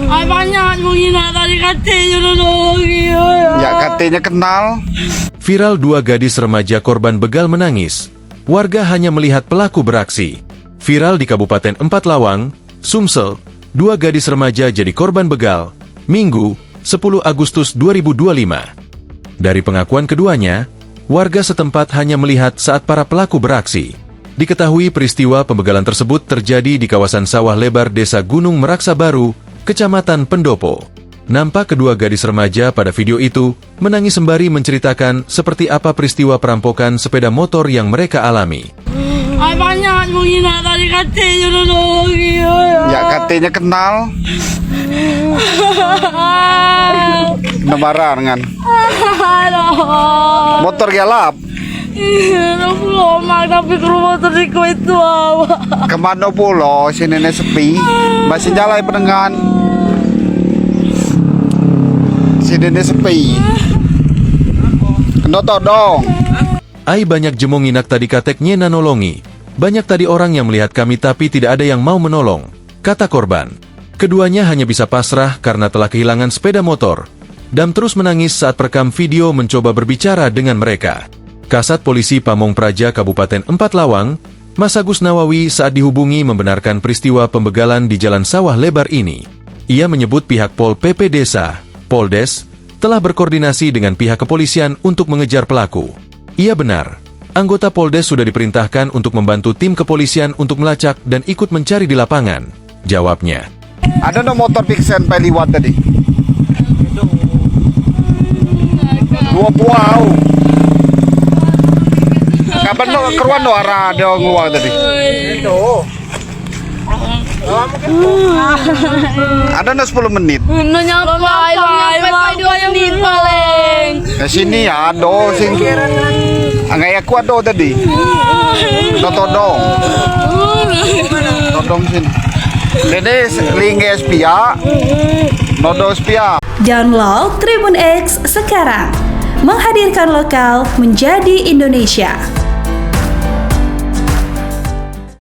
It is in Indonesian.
Banyak menghina tadi katanya nolong. Ya katanya kenal. Viral dua gadis remaja korban begal menangis. Warga hanya melihat pelaku beraksi. Viral di Kabupaten Empat Lawang, Sumsel, dua gadis remaja jadi korban begal, Minggu, 10 Agustus 2025. Dari pengakuan keduanya, warga setempat hanya melihat saat para pelaku beraksi. Diketahui peristiwa pembegalan tersebut terjadi di kawasan sawah lebar Desa Gunung Meraksa Baru, Kecamatan Pendopo. Nampak kedua gadis remaja pada video itu menangis sembari menceritakan seperti apa peristiwa perampokan sepeda motor yang mereka alami. Banyak menghina tadi katanya nolong. Ya katanya kenal. Lebaran kan. Motor gelap. Tapi rumah teriku itu Kemana pulau? Sini sepi. Masih nyala penengan. Sini sepi. Kena todong. Ai banyak jemong inak tadi kateknya nanolongi. Banyak tadi orang yang melihat kami tapi tidak ada yang mau menolong, kata korban. Keduanya hanya bisa pasrah karena telah kehilangan sepeda motor. Dam terus menangis saat perekam video mencoba berbicara dengan mereka. Kasat Polisi Pamong Praja Kabupaten Empat Lawang, Mas Agus Nawawi saat dihubungi membenarkan peristiwa pembegalan di Jalan Sawah Lebar ini. Ia menyebut pihak Pol PP Desa, Poldes, telah berkoordinasi dengan pihak kepolisian untuk mengejar pelaku. Ia benar, anggota Poldes sudah diperintahkan untuk membantu tim kepolisian untuk melacak dan ikut mencari di lapangan, jawabnya. Ada no motor Vixen liwat tadi. Dua buah. Kapan no keruan no arah dia nguang tadi. Ada no 10 menit. Nyampe 2 menit paling. Ke sini ya do sing. Anggai aku ada tadi. Todong. Todong sini. Dede lingge spia. Nodo spia. Download Tribun X sekarang. Menghadirkan lokal menjadi Indonesia.